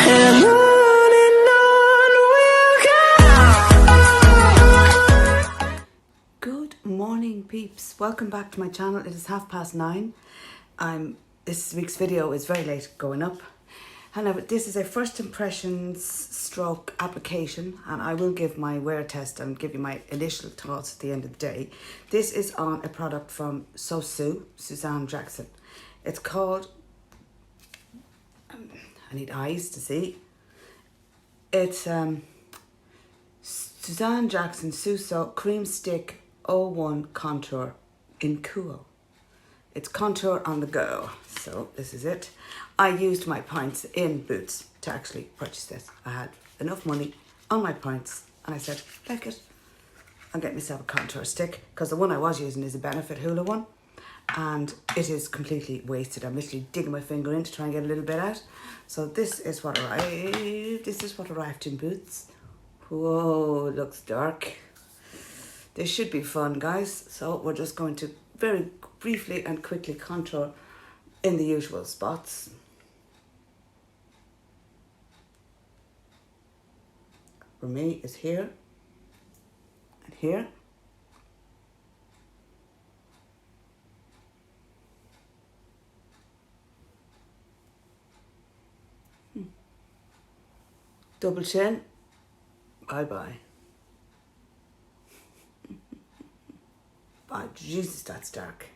And on we'll go. Good morning, peeps. Welcome back to my channel. It is 9:30. This week's video is very late going up. However, this is a first impressions stroke application, and I will give my wear test and give you my initial thoughts at the end of the day. This is on a product from SoSU Suzanne Jackson. It's called, I need eyes to see. It's Suzanne Jackson SoSU Cream Stick 01 Contour in Cool. It's contour on the go. So this is it. I used my points in Boots to actually purchase this. I had enough money on my points and I said, "Feck it, I'll get myself a contour stick," because the one I was using is a Benefit hula one and it is completely wasted. I'm literally digging my finger in to try and get a little bit out. So this is what arrived in Boots. Whoa, it looks dark. This should be fun, guys. So we're just going to very briefly and quickly contour in the usual spots. For me, it's here and here. Double chin. Bye-bye. Oh, Jesus, that's dark.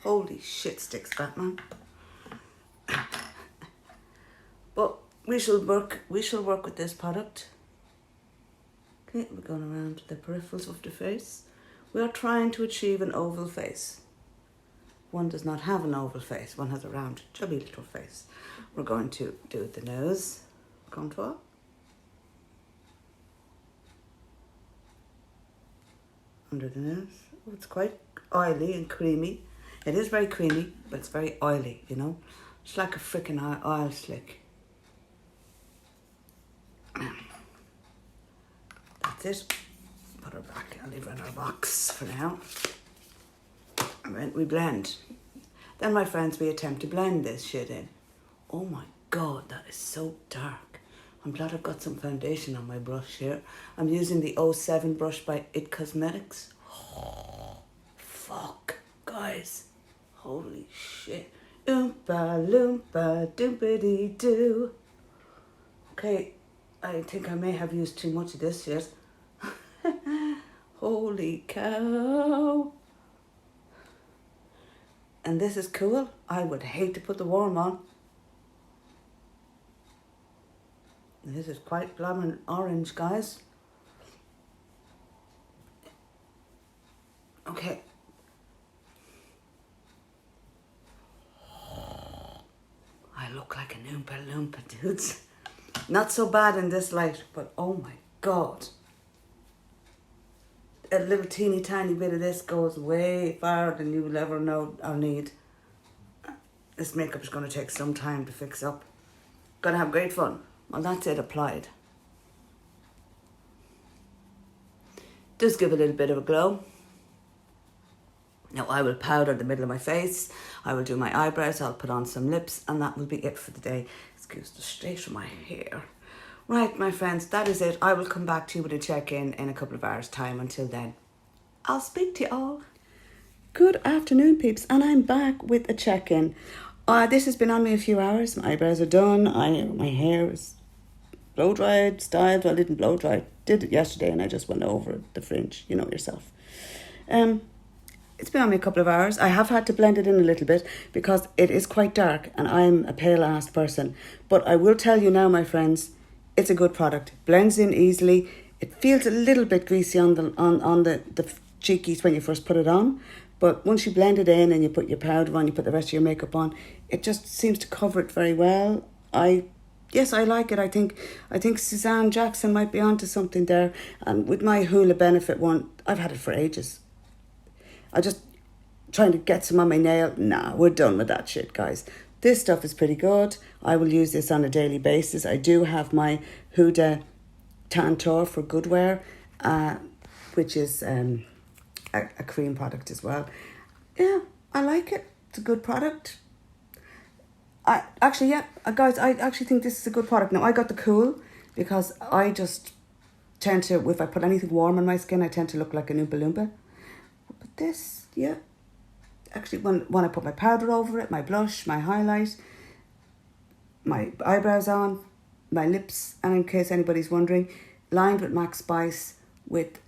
Holy shit sticks, Batman. But we shall work with this product. Okay, we're going around the peripherals of the face. We are trying to achieve an oval face. One does not have an oval face. One has a round, chubby little face. We're going to do the nose contour. Under the nose. Oh, it's quite oily and creamy. It is very creamy, but it's very oily, you know. It's like a freaking oil slick. That's it. Put her back. I'll leave her in our box for now. And then we blend. Then, my friends, we attempt to blend this shit in. Oh my God, that is so dark. I'm glad I've got some foundation on my brush here. I'm using the 07 brush by It Cosmetics. Oh, fuck, guys. Holy shit. Oompa loompa doompity doo. Okay, I think I may have used too much of this yet. Holy cow. And this is cool. I would hate to put the warm on. This is quite lemon orange, guys. Okay. I look like an Oompa Loompa, dudes. Not so bad in this light, but oh my God. A little teeny tiny bit of this goes way farther than you will ever know or need. This makeup is going to take some time to fix up. Gonna have great fun. Well, that's it applied. Does give a little bit of a glow. Now I will powder the middle of my face. I will do my eyebrows. I'll put on some lips and that will be it for the day. Excuse the state of my hair. Right, my friends, that is it. I will come back to you with a check-in in a couple of hours' time. Until then, I'll speak to you all. Good afternoon, peeps, and I'm back with a check-in. This has been on me a few hours. My eyebrows are done. My hair is blow-dried, styled. Well, I didn't blow-dry. Did it yesterday and I just went over the fringe. You know yourself. It's been on me a couple of hours. I have had to blend it in a little bit because it is quite dark and I'm a pale-assed person. But I will tell you now, my friends, it's a good product. Blends in easily. It feels a little bit greasy on the cheekies when you first put it on. But once you blend it in and you put your powder on, you put the rest of your makeup on, it just seems to cover it very well. Yes, I like it. I think Suzanne Jackson might be onto something there. And with my Hula Benefit one, I've had it for ages. I just trying to get some on my nail. Nah, we're done with that shit, guys. This stuff is pretty good. I will use this on a daily basis. I do have my Huda Tantour for good wear, which is a cream product as well. Yeah, I like it. It's a good product. Guys, I actually think this is a good product. Now, I got the Cool because I just tend to, if I put anything warm on my skin, I tend to look like an Oompa Loompa. But this, yeah, actually, when I put my powder over it, my blush, my highlight, my eyebrows on, my lips, and in case anybody's wondering, lined with MAC Spice with,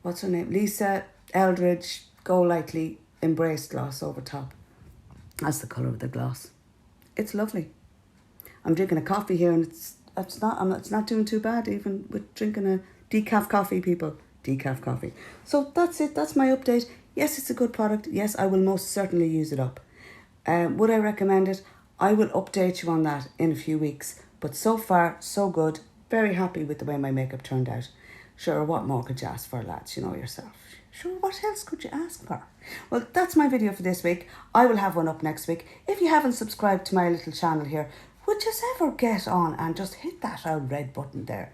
what's her name? Lisa Eldridge Go Lightly Embrace gloss over top. That's the colour of the gloss. It's lovely. I'm drinking a coffee here, and it's not doing too bad, even with drinking a decaf coffee, people. Decaf coffee. So that's it. That's my update. Yes, it's a good product. Yes, I will most certainly use it up. Would I recommend it? I will update you on that in a few weeks. But so far, so good. Very happy with the way my makeup turned out. Sure, what more could you ask for, lads? You know yourself. Sure, what else could you ask for? Well, that's my video for this week. I will have one up next week. If you haven't subscribed to my little channel here, would you ever get on and just hit that old red button there?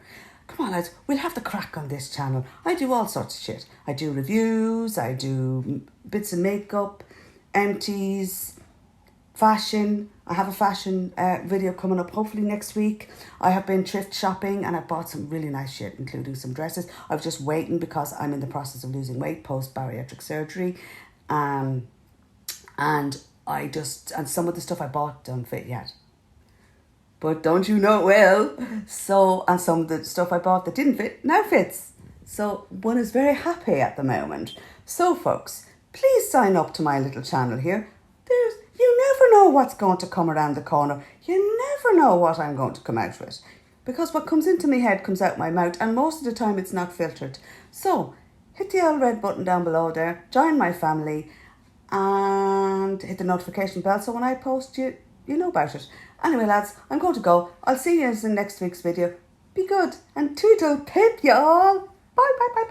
Come on, lads, we'll have the crack on this channel. I do all sorts of shit. I do reviews, I do bits of makeup, empties, fashion. I have a fashion video coming up hopefully next week. I have been thrift shopping and I bought some really nice shit, including some dresses. I was just waiting because I'm in the process of losing weight post bariatric surgery, and some of the stuff I bought don't fit yet. But don't you know it will? So, and some of the stuff I bought that didn't fit now fits. So one is very happy at the moment. So folks, please sign up to my little channel here. You never know what's going to come around the corner. You never know what I'm going to come out with. Because what comes into my head comes out my mouth, and most of the time it's not filtered. So hit the old red button down below there, join my family, and hit the notification bell so when I post you know about it. Anyway, lads, I'm going to go. I'll see you in next week's video. Be good and toodle pip, y'all. Bye, bye, bye.